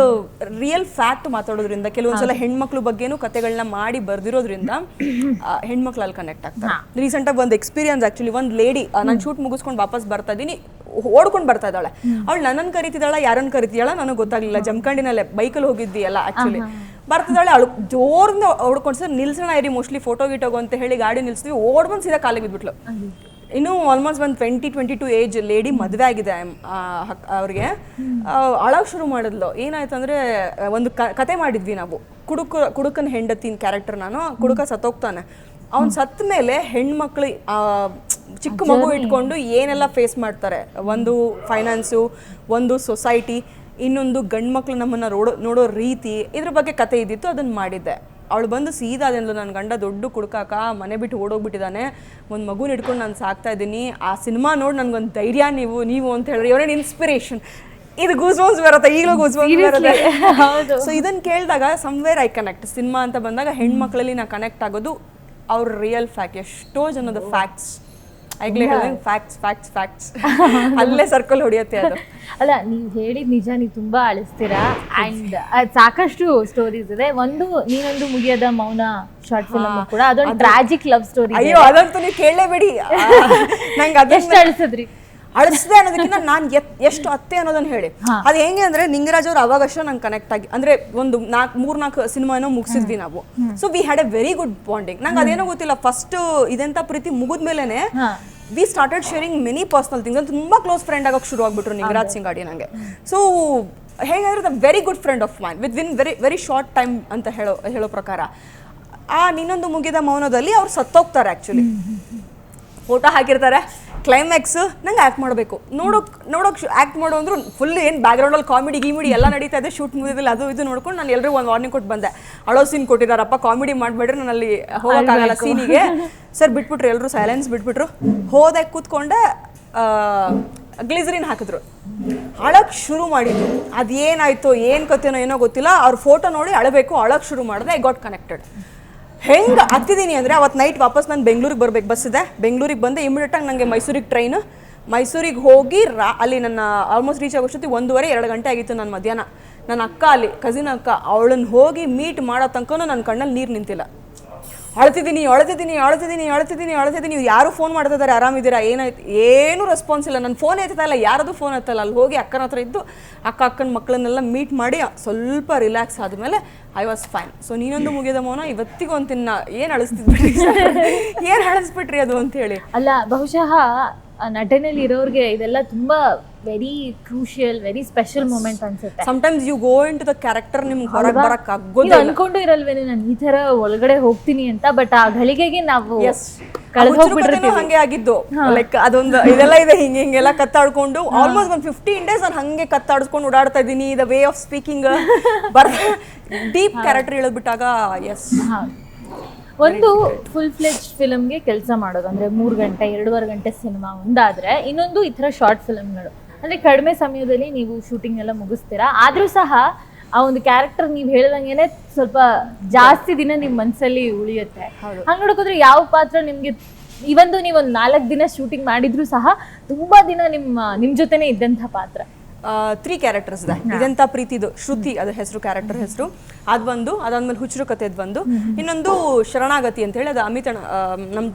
ರಿಯಲ್ ಫ್ಯಾಕ್ಟ್ ಮಾತಾಡೋದ್ರಿಂದ, ಕೆಲವೊಂದ್ಸಲ ಹೆಣ್ಮಕ್ಳ ಬಗ್ಗೆನೂ ಕತೆಗಳನ್ನ ಮಾಡಿ ಬರ್ದಿರೋದ್ರಿಂದ ಹೆಣ್ಮಕ್ಳು ಅಲ್ಲಿ ಕನೆಕ್ಟ್ ಆಗ್ತಾರೆ. ರೀಸೆಂಟಾಗಿ ಒಂದು ಎಕ್ಸ್ಪೀರಿಯನ್ಸ್, ಆ್ಯಕ್ಚುಲಿ ಒಂದು ಲೇಡಿ, ನಾನು ಶೂಟ್ ಮುಗಿಸ್ಕೊಂಡು ವಾಪಸ್ ಬರ್ತಾ ಇದ್ದೀನಿ, ಓಡ್ಕೊಂಡು ಬರ್ತಾ ಇದ್ದಾಳೆ. ಅವಳು ನನ್ನನ್ನು ಕರಿತಿದ್ದಾಳ, ಯಾರನ್ನು ಕರಿತಿದ್ದಾಳ ನನಗೆ ಗೊತ್ತಾಗಲಿಲ್ಲ. ಜಮಖಂಡಿನಲ್ಲೇ ಬೈಕಲ್ಲಿ ಹೋಗಿದ್ದೀಯಲ್ಲ ಆ್ಯಕ್ಚುಲಿ. ಬರ್ತಿದ್ದಾಳೆ, ಅವಳು ಜೋರಿಂದ ಓಡ್ಕೊಂಡು ಸರ್ ನಿಲ್ಸೋಣ ಇರಿ, ಮೋಸ್ಟ್ಲಿ ಫೋಟೋ ಗಿಟೋಗು ಅಂತ ಹೇಳಿ ಗಾಡಿ ನಿಲ್ಸಿದ್ವಿ. ಓಡ್ಬಂದು ಸೀದಾ ಕಾಲಿಗೆ ಬಿದ್ಬಿಟ್ಲು. ಇನ್ನೂ ಆಲ್ಮೋಸ್ಟ್ ಒಂದು 20-22 ಏಜ್ ಲೇಡಿ, ಮದುವೆ ಆಗಿದೆ ಅವ್ರಿಗೆ. ಅಳೋಕೆ ಶುರು ಮಾಡಿದ್ಲು. ಏನಾಯ್ತಂದರೆ, ಒಂದು ಕತೆ ಮಾಡಿದ್ವಿ ನಾವು. ಕುಡುಕನ ಹೆಂಡತಿನ ಕ್ಯಾರೆಕ್ಟರ್ ನಾನು. ಕುಡುಕ ಸತ್ತೋಗ್ತಾನೆ. ಅವ್ನು ಸತ್ತ ಮೇಲೆ ಹೆಣ್ಮಕ್ಳು ಚಿಕ್ಕ ಮಗು ಇಟ್ಕೊಂಡು ಏನೆಲ್ಲ ಫೇಸ್ ಮಾಡ್ತಾರೆ. ಒಂದು ಫೈನಾನ್ಸು, ಒಂದು ಸೊಸೈಟಿ, ಇನ್ನೊಂದು ಗಂಡು ಮಕ್ಳು ನಮ್ಮನ್ನು ನೋಡೋ ರೀತಿ, ಇದ್ರ ಬಗ್ಗೆ ಕತೆ ಇದ್ದಿತ್ತು. ಅದನ್ನು ಮಾಡಿದ್ದೆ. ಅವಳು ಬಂದು ಸೀದಾ ಅದೆಲ್ಲ, ನನ್ನ ಗಂಡ ದೊಡ್ಡ ಕುಡ್ಕಾಕ ಮನೆ ಬಿಟ್ಟು ಓಡೋಗ್ಬಿಟ್ಟಿದ್ದಾನೆ, ಒಂದು ಮಗುನ ಹಿಡ್ಕೊಂಡು ನಾನು ಸಾಕ್ತಾ ಇದ್ದೀನಿ, ಆ ಸಿನಿಮಾ ನೋಡಿ ನನಗೊಂದು ಧೈರ್ಯ ನೀವು ಅಂತ ಹೇಳಿದ್ರೆ ಇವರೇನು ಇನ್ಸ್ಪಿರೇಷನ್. ಇದು ಗೂಸ್ಬಂಪ್ಸ್ ಬರುತ್ತೆ, ಈಗಲೂ ಗೂಸ್ಬಂಪ್ಸ್ ಬರುತ್ತೆ. ಸೊ ಇದನ್ನು ಕೇಳಿದಾಗ ಸಮ್ವೇರ್ ಐ ಕನೆಕ್ಟ್. ಸಿನಿಮಾ ಅಂತ ಬಂದಾಗ ಹೆಣ್ಮಕ್ಳಲ್ಲಿ ನಾ ಕನೆಕ್ಟ್ ಆಗೋದು ಅವ್ರ ರಿಯಲ್ ಫ್ಯಾಕ್ಟ್. ಎಷ್ಟೋ ಜನದ ಫ್ಯಾಕ್ಟ್ಸ್ ಆಗ್ಲೇ ಹೇಳಿದಂಗೆ ಫ್ಯಾಕ್ಟ್ಸ್ ಅಲ್ಲೇ ಸರ್ಕಲ್ ಹೊಡಿಯುತ್ತೆ ಅದು. ಅಲ್ಲ, ನೀವು ಹೇಳಿದ ನಿಜ, ನೀವು ತುಂಬಾ ಅಳಿಸ್ತೀರಾ. ಆ್ಯಂಡ್ ಸಾಕಷ್ಟು ಸ್ಟೋರೀಸ್ ಇದೆ. ನೀನೊಂದು ಮುಗಿಯದ ಮೌನ ಶಾರ್ಟ್ ಫಿಲ್ಮ್ ಕೂಡ, ಅದೊಂದು ಟ್ರಾಜಿಕ್ ಲವ್ ಸ್ಟೋರಿ. ಅಯ್ಯೋ, ಅದಂತೂ ನೀವು ಕೇಳಲೇಬೇಡಿ. ನಂಗೆ ಅದೆಷ್ಟು ಅಳಿಸಿದ್ರಿ? ಅಳಿಸ್ದೆ ಅನ್ನೋದಕ್ಕಿಂತ ನಾನು ಎಷ್ಟು ಅತ್ತೆ ಅನ್ನೋದನ್ನ ಹೇಳಿ. ಅದು ಹೆಂಗೆ ಅಂದ್ರೆ ನಿಂಗರಾಜ್ ಅವ್ರು ಅವಾಗಷ್ಟೇ ನಂಗೆ ಕನೆಕ್ಟ್ ಆಗಿ, ಅಂದ್ರೆ ಒಂದು 3-4 ಸಿನಿಮಾನೋ ಮುಗಿಸಿದ್ವಿ ನಾವು. So we had a very good bonding. ನಂಗೆ ಅದೇನೋ ಗೊತ್ತಿಲ್ಲ, ಫಸ್ಟ್ ಇದೆಂತ ಪ್ರೀತಿ ಮುಗಿದ್ಮೇಲೆನೆ we started sharing many personal things. ಅಂತ ತುಂಬಾ ಕ್ಲೋಸ್ ಫ್ರೆಂಡ್ ಆಗೋಕೆ ಶುರು ಆಗ್ಬಿಟ್ರು ನಿಂಗರಾಜ್ ಸಿಂಗಾಡಿ ನಂಗೆ. ಸೊ ಹೇಗಾದ್ರೆ the very good friend of mine within very short time ಅಂತ ಹೇಳೋ ಪ್ರಕಾರ. ಆ ನಿನ್ನೊಂದು ಮುಗಿದ ಮೌನದಲ್ಲಿ ಅವ್ರು ಸತ್ತೋಗ್ತಾರೆ. ಆ್ಯಕ್ಚುಲಿ ಫೋಟೋ ಹಾಕಿರ್ತಾರೆ, ಕ್ಲೈಮ್ಯಾಕ್ಸ್ ನಂಗೆ ಆ್ಯಕ್ಟ್ ಮಾಡಬೇಕು, ನೋಡೋಕೆ ಆ್ಯಕ್ಟ್ ಮಾಡೋ ಅಂದ್ರು ಫುಲ್ ಏನು ಬ್ಯಾಕ್ಗ್ರೌಂಡಲ್ಲಿ ಕಾಮಿಡಿ ಗೀಮಿಡಿ ಎಲ್ಲ ನಡೀತಾ ಇದೆ, ಶೂಟ್ ಮುಗಿದಿಲ್ಲ, ಅದು ಇದು ನೋಡ್ಕೊಂಡು ನಾನು ಎಲ್ಲರಿಗೂ ಒಂದು ವಾರ್ನಿಂಗ್ ಕೊಟ್ಟು ಬಂದೆ. ಅಳೋ ಸೀನ್ ಕೊಟ್ಟಿದ್ದಾರಪ್ಪ, ಕಾಮಿಡಿ ಮಾಡಬೇಡ್ರಿ, ನಾನು ಅಲ್ಲಿ ಹೋಗೋಕ್ಕಾಗಲ್ಲ ಸೀನಿಗೆ ಸರ್ ಬಿಟ್ಬಿಟ್ರು, ಎಲ್ಲರೂ ಸೈಲೆನ್ಸ್ ಬಿಟ್ಬಿಟ್ರು. ಹೋದೆ ಕೂತ್ಕೊಂಡೆ, ಗ್ಲಿಸರಿನ್ ಹಾಕಿದ್ರು, ಅಳಕ್ಕೆ ಶುರು ಮಾಡಿದ್ರು. ಅದೇನಾಯ್ತು ಏನು ಕಥೆನೋ ಏನೋ ಗೊತ್ತಿಲ್ಲ, ಅವ್ರ ಫೋಟೋ ನೋಡಿ ಅಳಬೇಕು, ಅಳಕ್ಕೆ ಶುರು ಮಾಡಿದೆ. I got connected. ಹೆಂಗೆ ಹತ್ತಿದ್ದೀನಿ ಅಂದರೆ ಅವತ್ತು ನೈಟ್ ವಾಪಸ್ ನಾನು ಬೆಂಗಳೂರಿಗೆ ಬರ್ಬೇಕು, ಬಸ್ ಇದೆ, ಬೆಂಗಳೂರಿಗೆ ಬಂದೆ. ಇಮಿಡಿಯೇಟಾಗಿ ನನಗೆ ಮೈಸೂರಿಗೆ ಟ್ರೈನು, ಮೈಸೂರಿಗೆ ಹೋಗಿ ಅಲ್ಲಿ ನನ್ನ ಆಲ್ಮೋಸ್ಟ್ ರೀಚ್ ಆಗೋಷ್ಟೊತ್ತಿಗೆ 1:30-2 ಗಂಟೆ ಆಗಿತ್ತು. ನನ್ನ ಮಧ್ಯಾಹ್ನ ನನ್ನ ಅಕ್ಕ ಅಲ್ಲಿ ಕಸಿನ್ ಅಕ್ಕ, ಅವಳನ್ನು ಹೋಗಿ ಮೀಟ್ ಮಾಡೋ ತನಕ ನನ್ನ ಕಣ್ಣಲ್ಲಿ ನೀರು ನಿಂತಿಲ್ಲ. ಅಳ್ತಿದ್ದೀನಿ, ಯಾರು ಫೋನ್ ಮಾಡ್ತಿದ್ದಾರೆ, ಆರಾಮಿದ್ದೀರಾ, ಏನಾಯ್ತು, ಏನೂ ರೆಸ್ಪಾನ್ಸ್ ಇಲ್ಲ. ನನ್ನ ಫೋನ್ ಎತ್ತಲ್ಲ, ಯಾರದು ಫೋನ್ ಎತ್ತಲ್ಲ. ಅಲ್ಲಿ ಹೋಗಿ ಅಕ್ಕನ ಹತ್ರ ಇದ್ದು ಅಕ್ಕನ ಮಕ್ಕಳನ್ನೆಲ್ಲ ಮೀಟ್ ಮಾಡಿ ಸ್ವಲ್ಪ ರಿಲ್ಯಾಕ್ಸ್ ಆದಮೇಲೆ ಐ ವಾಸ್ ಫೈನ್. ಸೊ ನೀನೊಂದು ಮುಗಿದ ಮೌನ ಇವತ್ತಿಗೂ ಅಂತಿನ್ನ ಏನು ಅಳಿಸ್ತಿದ್ಬಿಟ್ರಿ, ಏನು ಅಳಿಸ್ಬಿಟ್ರಿ ಅದು ಅಂತ ಹೇಳಿ. ಅಲ್ಲ, ಬಹುಶಃ ನಟನೆಯಲ್ಲಿ ಇರೋರಿಗೆ ಇದೆಲ್ಲ ತುಂಬಾ very crucial, very special moment ಅನ್ಸುತ್ತೆ. Sometimes you go into the character, ನಿಮ್ಗೆ ಹೊರಗೆ ಬರಕ್ಕೆ ಆಗೋದಿಲ್ಲ. ಅನ್ಕೊಂಡು ಇರಲ್ವೇನೆ ನಾನು ಈ ತರ ಒಳಗಡೆ ಹೋಗ್ತೀನಿ ಅಂತ, ಬಟ್ ಆ ಘಳಿಗೆಗೆ ನಾವು ಹಂಗೆ ಆಗಿದ್ದು. ಲೈಕ್ ಅದೊಂದು ಇದೆಲ್ಲ ಇದೆ, ಹಿಂಗೆಲ್ಲ ಕತ್ತಾಡ್ಕೊಂಡು ಆಲ್ಮೋಸ್ಟ್ ಒಂದು 15 days ನಾನು ಹಂಗೆ ಕತ್ತಾಡ್ಸ್ಕೊಂಡು ಓಡಾಡ್ತಾ ಇದ್ದೀನಿ. The way of speaking deep character ಇಳಿದ್ಬಿಟ್ಟಾಗ ಎಸ್. ಒಂದು ಫುಲ್ ಫ್ಲೆಜ್ ಫಿಲಮ್ಗೆ ಕೆಲಸ ಮಾಡೋದು ಅಂದ್ರೆ 3 ಗಂಟೆ 2.5 ಗಂಟೆ ಸಿನಿಮಾ ಒಂದಾದ್ರೆ, ಇನ್ನೊಂದು ಈ ಥರ ಶಾರ್ಟ್ ಫಿಲಮ್ಗಳು ಅಂದ್ರೆ ಕಡಿಮೆ ಸಮಯದಲ್ಲಿ ನೀವು ಶೂಟಿಂಗ್ ಎಲ್ಲ ಮುಗಿಸ್ತೀರಾ, ಆದ್ರೂ ಸಹ ಆ ಒಂದು ಕ್ಯಾರೆಕ್ಟರ್ ನೀವು ಹೇಳ್ದಂಗೆನೆ ಸ್ವಲ್ಪ ಜಾಸ್ತಿ ದಿನ ನಿಮ್ಮ ಮನಸ್ಸಲ್ಲಿ ಉಳಿಯುತ್ತೆ. ಹಂಗೆ ನೋಡೋಕೋದ್ರೆ ಯಾವ ಪಾತ್ರ ನಿಮ್ಗೆ ಇವೊಂದು ನೀವೊಂದು 4 ದಿನ ಶೂಟಿಂಗ್ ಮಾಡಿದ್ರು ಸಹ ತುಂಬಾ ದಿನ ನಿಮ್ ಜೊತೆನೆ ಇದ್ದಂಥ ಪಾತ್ರ? 3 ಕ್ಯಾರೆಕ್ಟರ್ಸ್ ಇದೆ. ಇದೆಂತ ಪ್ರೀತಿದು ಶ್ರುತಿ ಅದ್ರ ಹೆಸರು, ಕ್ಯಾರೆಕ್ಟರ್ ಹೆಸರು ಅದೊಂದು. ಅದಾದ್ಮೇಲೆ ಹುಚ್ಚರು ಕತೆ ಒಂದು. ಇನ್ನೊಂದು ಶರಣಾಗತಿ ಅಂತ ಹೇಳಿ, ಅದು ಅಮಿತಣ್ಣ,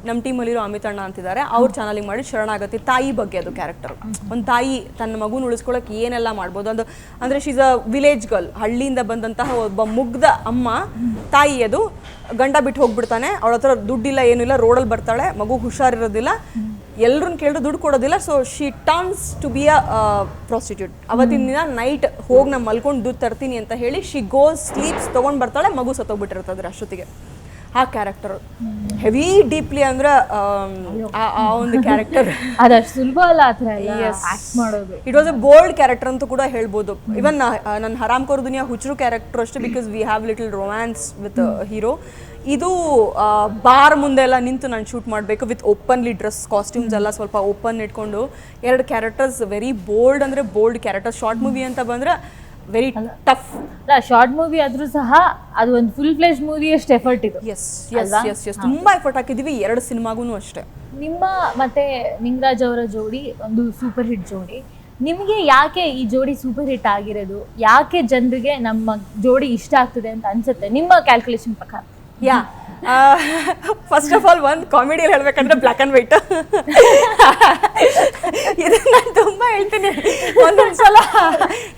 ನಮ್ಮ ಟೀಮಲ್ಲಿರೋ ಅಮಿತಣ್ಣ ಅಂತಿದ್ದಾರೆ, ಅವ್ರು ಚಾನಲಿಂಗ್ ಮಾಡಿ ಶರಣಾಗತಿ, ತಾಯಿ ಬಗ್ಗೆ ಅದು ಕ್ಯಾರೆಕ್ಟರ್. ಒಂದು ತಾಯಿ ತನ್ನ ಮಗುನ ಉಳಿಸ್ಕೊಳಕ್ಕೆ ಏನೆಲ್ಲ ಮಾಡ್ಬೋದು ಅದು. ಅಂದರೆ ಶೀಸ್ ಅ ವಿಲೇಜ್ ಗರ್ಲ್, ಹಳ್ಳಿಯಿಂದ ಬಂದಂತಹ ಒಬ್ಬ ಮುಗ್ಧ ಅಮ್ಮ ತಾಯಿ. ಅದು ಗಂಡ ಬಿಟ್ಟು ಹೋಗ್ಬಿಡ್ತಾನೆ, ಅವಳ ಹತ್ರ ದುಡ್ಡಿಲ್ಲ, ಏನಿಲ್ಲ, ರೋಡಲ್ಲಿ ಬರ್ತಾಳೆ, ಮಗು ಹುಷಾರಿರೋದಿಲ್ಲ, ಎಲ್ಲರನ್ನ ಕೇಳಿದ್ರು ದುಡ್ಡು ಕೊಡೋದಿಲ್ಲ. So she turns to be a prostitute. ಅವತ್ತಿನ ದಿನ ನೈಟ್ ಹೋಗಿ ನಾನು ಮಲ್ಕೊಂಡು ದುಡ್ಡು ತರ್ತೀನಿ ಅಂತ ಹೇಳಿ ಶಿ ಗೋಸ್ ಸ್ಲೀಪ್ಸ್, ತೊಗೊಂಡು ಬರ್ತಾಳೆ, ಮಗು ಸತ್ತೋಗ್ಬಿಟ್ಟಿರ್ತದ್ರೆ ಅಷ್ಟೊತ್ತಿಗೆ. ಆ ಕ್ಯಾರೆಕ್ಟರ್ ಹೆವಿ ಡೀಪ್ಲಿ ಅಂದ್ರೆ ಆ ಒಂದು ಕ್ಯಾರೆಕ್ಟರ್ ಅದಷ್ಟು ಸುಲಭ ಅಲ್ಲ ಆ ಥರ ಆಕ್ಟ್ ಮಾಡೋದು. It was a bold character ಅಂತ ಕೂಡ ಹೇಳ್ಬೋದು. ಇವನ್ ನನ್ನ ಹರಾಮ್ ಕೋರ್ ದುನಿಯಾ ಹುಚ್ಚರು ಕ್ಯಾರೆಕ್ಟರ್ ಅಷ್ಟೇ, because we have little romance with hero. ಇದು ಬಾರ್ ಮುಂದೆ ಎಲ್ಲ ನಿಂತು ನಾನು ಶೂಟ್ ಮಾಡಬೇಕು ವಿತ್ ಓಪನ್ಲಿ ಡ್ರೆಸ್, ಕಾಸ್ಟ್ಯೂಮ್ಸ್ ಎಲ್ಲ ಸ್ವಲ್ಪ ಓಪನ್ ಇಟ್ಕೊಂಡು. 2 ಕ್ಯಾರೆಕ್ಟರ್ಸ್ ವೆರಿ ಬೋಲ್ಡ್, ಅಂದರೆ ಬೋಲ್ಡ್ ಕ್ಯಾರೆಕ್ಟರ್. ಶಾರ್ಟ್ ಮೂವಿ ಅಂತ ಬಂದರೆ ವೆರಿ ಟಫ್. ಅಲ್ಲ, ಶಾರ್ಟ್ ಮೂವಿ ಆದ್ರೂ ಸಹ ಅದು ಒಂದು ಫುಲ್ ಫ್ಲೆಜ್ ಮೂವಿ ಅಷ್ಟು ಎಫರ್ಟ್ ಇದು. ಎಸ್ ಎಸ್ ಎಸ್ ಎಸ್ ತುಂಬಾ ಎಫರ್ಟ್ ಹಾಕಿದ್ದೀವಿ 2 ಸಿನಿಮಾಗೂ ಅಷ್ಟೇ. ನಿಮ್ಮ ಮತ್ತೆ ನಿಂಗರಾಜ್ ಅವರ ಜೋಡಿ ಒಂದು ಸೂಪರ್ ಹಿಟ್ ಜೋಡಿ. ನಿಮಗೆ ಯಾಕೆ ಈ ಜೋಡಿ ಸೂಪರ್ ಹಿಟ್ ಆಗಿರೋದು, ಯಾಕೆ ಜನರಿಗೆ ನಮ್ಮ ಜೋಡಿ ಇಷ್ಟ ಆಗ್ತದೆ ಅಂತ ಅನ್ಸುತ್ತೆ ನಿಮ್ಮ ಕ್ಯಾಲ್ಕುಲೇಷನ್ ಪ್ರಕಾರ? ಯಾ, ಫಸ್ಟ್ ಆಫ್ ಆಲ್ ಒಂದು ಕಾಮಿಡಿಯಲ್ಲಿ ಹೇಳ್ಬೇಕಂದ್ರೆ ಬ್ಲ್ಯಾಕ್ ಆ್ಯಂಡ್ ವೈಟ್. ಇದು ನಾನು ತುಂಬ ಹೇಳ್ತೀನಿ, ಒಂದೊಂದ್ಸಲ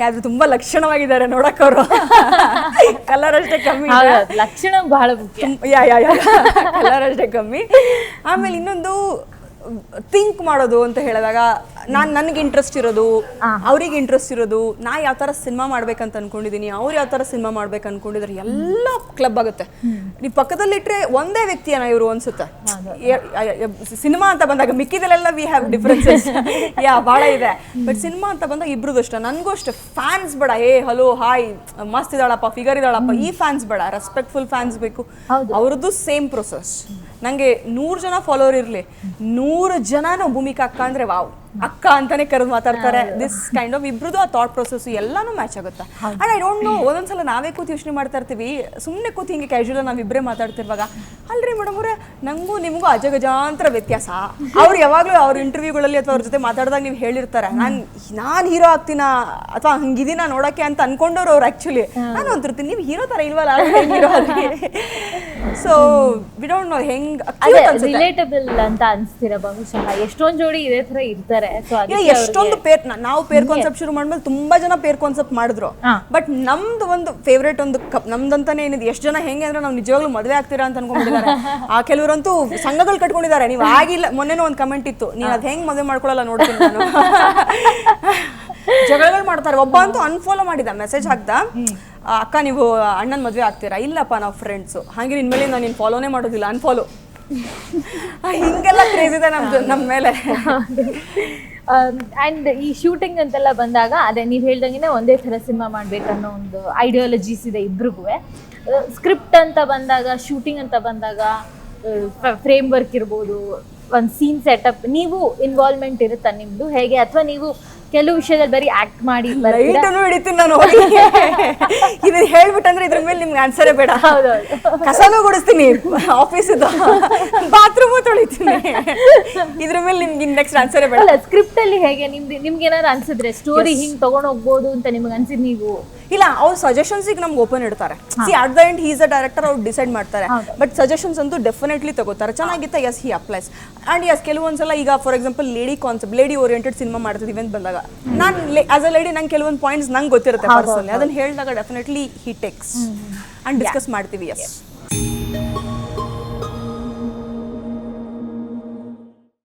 ಯಾರು ತುಂಬ ಲಕ್ಷಣವಾಗಿದ್ದಾರೆ ನೋಡೋಕ್ಕವರು, ಕಲರ್ ಅಷ್ಟೇ ಕಮ್ಮಿ, ಲಕ್ಷಣ ಬಹಳ ಮುಖ್ಯ. ಕಲರ್ ಅಷ್ಟೇ ಕಮ್ಮಿ. ಆಮೇಲೆ ಇನ್ನೊಂದು ಥಿಂಕ್ ಮಾಡೋದು ಅಂತ ಹೇಳಿದಾಗ, ನನಗೆ ಇಂಟ್ರೆಸ್ಟ್ ಇರೋದು, ಅವ್ರಿಗೆ ಇಂಟ್ರೆಸ್ಟ್ ಇರೋದು, ನಾ ಯಾವ ಥರ ಸಿನಿಮಾ ಮಾಡ್ಬೇಕಂತ ಅನ್ಕೊಂಡಿದ್ದೀನಿ, ಅವ್ರು ಯಾವ ಥರ ಸಿನಿಮಾ ಮಾಡ್ಬೇಕು ಅನ್ಕೊಂಡಿದ್ರೆ ಎಲ್ಲ ಕ್ಲಬ್ ಆಗುತ್ತೆ. ನೀವು ಪಕ್ಕದಲ್ಲಿಟ್ಟರೆ ಒಂದೇ ವ್ಯಕ್ತಿಯನ್ನ ಇವರು ಅನ್ಸುತ್ತೆ. ಸಿನಿಮಾ ಅಂತ ಬಂದಾಗ ಮಿಕ್ಕಿದಲ್ಲೆಲ್ಲ ವಿ ಹ್ಯಾವ್ ಡಿಫ್ರೆನ್ಸಸ್, ಭಾಳ ಇದೆ. ಬಟ್ ಸಿನಿಮಾ ಅಂತ ಬಂದಾಗ ಇಬ್ರದ್ದು ಅಷ್ಟೇ. ನನಗೂ ಅಷ್ಟೇ ಫ್ಯಾನ್ಸ್ ಬೇಡ, ಹಲೋ ಹಾಯ್ ಮಸ್ತ್ ಇದ್ದಾಳಪ್ಪ, ಫಿಗರ್ ಇದ್ದಾಳಪ್ಪ, ಈ ಫ್ಯಾನ್ಸ್ ಬೇಡ, ರೆಸ್ಪೆಕ್ಟ್ಫುಲ್ ಫ್ಯಾನ್ಸ್ ಬೇಕು. ಅವ್ರದ್ದು ಸೇಮ್ ಪ್ರೊಸೆಸ್. ನನಗೆ 100 ಜನ ಫಾಲೋವರ್ ಇರಲಿ, 100 ಜನನೂ ಭೂಮಿಕಾ ಅಕ್ಕ ಅಂದರೆ ವಾವ್, ಅಕ್ಕ ಅಂತಾನೆ ಕರೆದು ಮಾತಾಡ್ತಾರೆ. ದಿಸ್ ಕೈಂಡ್ ಆಫ್ ಇಬ್ರದ್ದು ಆ ಥಾಟ್ ಪ್ರೊಸೆಸ್ ಎಲ್ಲಾನು ಮ್ಯಾಚ್ ಆಗುತ್ತೆ. ಆ್ಯಂಡ್ ಐ ಡೋಂಟ್ ನೋ, ಒಂದೊಂದ್ಸಲ ನಾವೇ ಕೂತು ಯೋಚನೆ ಮಾಡ್ತಾ ಇರ್ತೀವಿ, ಸುಮ್ಮನೆ ಕೂತು ಹಿಂಗೆ ಕ್ಯಾಶುವಲ್ ನಾವಿಬ್ಬರೇ ಮಾತಾಡ್ತಿರುವಾಗ, ಅಲ್ರಿ ಮೇಡಮ್ ಅವರೇ ನನಗೂ ನಿಮಗೂ ಅಜಗಜಾಂತರ ವ್ಯತ್ಯಾಸ. ಅವ್ರು ಯಾವಾಗಲೂ ಅವ್ರ ಇಂಟರ್ವ್ಯೂಗಳಲ್ಲಿ ಅಥವಾ ಅವ್ರ ಜೊತೆ ಮಾತಾಡಿದಾಗ ನೀವು ಹೇಳಿರ್ತಾರೆ, ನಾನು ಹೀರೋ ಆಗ್ತೀನ ಅಥವಾ ಹಂಗಿದೀನ ನೋಡೋಕ್ಕೆ ಅಂತ ಅನ್ಕೊಂಡವ್ರು ಅವ್ರು. ಆ್ಯಕ್ಚುಲಿ ನಾನು ಅಂತಿರ್ತೀನಿ, ನೀವು ಹೀರೋ ಥರ ಇಲ್ವಲ್ಲ ಹೀರೋ ಆಗಿ. ಸೊ ವಿ ಡೋಂಟ್ ನೋ ಹೆಂಗೆ ರಿಲೇಟಬಲ್ ಅಂತ ಅನ್ಸ್ತೀರ ಬಹುಶಃ. ಎಷ್ಟೊಂದು ಜೋಡಿ ಇದೇ ಥರ ಇರ್ತಾರೆ ಇದ್ದಾರೆ. ಸೊ ಎಷ್ಟೊಂದು ಪೇರ್ ನಾವು ಪೇರ್ ಕಾನ್ಸೆಪ್ಟ್ ಶುರು ಮಾಡ್ಮೇಲೆ ತುಂಬಾ ಜನ ಪೇರ್ ಕಾನ್ಸೆಪ್ಟ್ ಮಾಡಿದ್ರು. ಬಟ್ ನಮ್ದು ಒಂದು ಫೇವ್ರೇಟ್ ಒಂದು ನಮ್ದಂತಾನೆ ಏನಿದೆ, ಎಷ್ಟು ಜನ ಹೆಂಗೆ ಅಂದ್ರೆ ನಾವು ನಿಜವಾಗ್ಲೂ ಮದುವೆ ಆಗ್ತೀರಾ ಅಂತ ಅನ್ಕೊಂಡಿದ್ದಾರೆ. ಆ ಕೆಲವರಂತೂ ಸಂಘಗಳು ಕಟ್ಕೊಂಡಿದ್ದಾರೆ. ನೀವು ಆಗಿಲ್ಲ, ಮೊನ್ನೆನೂ ಒಂದು ಕಮೆಂಟ್ ಇತ್ತು, ನೀನ್ ಅದ್ ಹೆಂಗ್ ಮದುವೆ ಮಾಡ್ಕೊಳ್ಳಲ್ಲ ನೋಡ್ತೀನಿ ನಾನು. ಜಗಳಗಳು ಮಾಡ್ತಾರೆ. ಒಬ್ಬ ಅಂತೂ ಅನ್ಫಾಲೋ ಮಾಡಿದ, ಮೆಸೇಜ್ ಹಾಕ್ದ, ಅಕ್ಕ ನೀವು ಅಣ್ಣನ ಮದುವೆ ಆಗ್ತೀರಾ? ಇಲ್ಲಪ್ಪ ನಾವು ಫ್ರೆಂಡ್ಸು, ಹಾಗೆ ನಿನ್ ಮೇಲೆ ನಾನು ಫಾಲೋನೇ ಮಾಡೋದಿಲ್ಲ, ಅನ್ಫಾಲೋ. ಹಿಂಗೆಲ್ಲ ಕ್ರೇಜ್ ಇದೆ ನಮ್ಮ ಮೇಲೆ. ಆ್ಯಂಡ್ ಈ ಶೂಟಿಂಗ್ ಅಂತೆಲ್ಲ ಬಂದಾಗ ಅದೇ ನೀವು ಹೇಳ್ದಂಗೆ ಒಂದೇ ಥರ ಸಿನಿಮಾ ಮಾಡ್ಬೇಕನ್ನೋ ಒಂದು ಐಡಿಯಾಲಜೀಸ್ ಇದೆ ಇಬ್ರಿಗೂ. ಸ್ಕ್ರಿಪ್ಟ್ ಅಂತ ಬಂದಾಗ, ಶೂಟಿಂಗ್ ಅಂತ ಬಂದಾಗ, ಫ್ರೇಮ್ ವರ್ಕ್ ಇರ್ಬೋದು, ಒಂದು ಸೀನ್ ಸೆಟಪ್, ನೀವು ಇನ್ವಾಲ್ವ್ಮೆಂಟ್ ಇರುತ್ತಾ ನಿಮ್ದು ಹೇಗೆ? ಅಥವಾ ನೀವು ಕೆಲವು ವಿಷಯದಲ್ಲಿ ಬರೀ ಆಕ್ಟ್ ಮಾಡಿ ಲೈಟನ್ನು ಹಿಡಿತೀನಿ ನಾನು. ಇದು ಹೇಳ್ಬಿಟ್ಟಂದ್ರೆ ಇದ್ರ ಮೇಲೆ ನಿಮ್ಗೆ ಆನ್ಸರೇ ಬೇಡ. ಕಸನೂ ಗುಡಿಸ್ತೀನಿ, ಆಫೀಸಿದ್ದು ಬಾತ್ರೂಮು ತೊಳಿತೀನಿ, ಇದ್ರ ಮೇಲೆ ನಿಮ್ಗೆ ನೆಕ್ಸ್ಟ್ ಆನ್ಸರೇ ಬೇಡ. ಅಲ್ಲ, ಸ್ಕ್ರಿಪ್ಟ್ ಅಲ್ಲಿ ಹೇಗೆ ನಿಮ್ಗೆ ಏನಾದ್ರು ಅನ್ಸಿದ್ರೆ ಸ್ಟೋರಿ ಹಿಂಗ್ ತಗೊಂಡ್ ಹೋಗ್ಬೋದು ಅಂತ ನಿಮ್ಗೆ ಅನ್ಸಿದ್ ನೀವು? ಇಲ್ಲ, ಅವ್ರ ಸಜೆಷನ್ಸ್ ನಮ್ಗೆ ಓಪನ್ ಇಡ್ತಾರೆ. At the end he's a director, ಅವ್ರು ಡಿಸೈಡ್ ಮಾಡ್ತಾರೆ. ಬಟ್ ಸಜೆಷನ್ಸ್ ಅಂತೂ ಡೆಫಿನೆಟ್ಲಿ ತಗೋತಾರೆ. ಚೆನ್ನಾಗಿತ್ತ, yes he applies. And yes ಕೆಲವೊಂದ್ಸಲ ಈಗ for example lady concept, lady oriented cinema ಮಾಡ್ತಿದೀವಿ ಅಂತ ಬಂದಾಗ, ನಾನು ಆಸ್ ಅ ಲೇಡಿ ನಂಗೆ ಕೆಲವೊಂದು ಪಾಯಿಂಟ್ಸ್ ನಂಗೆ ಗೊತ್ತಿರುತ್ತೆ ಪರ್ಸನಲಿ, ಅದನ್ನ ಹೇಳಿದಾಗ definitely he takes and discuss ಮಾಡ್ತೀವಿ. ಎಸ್.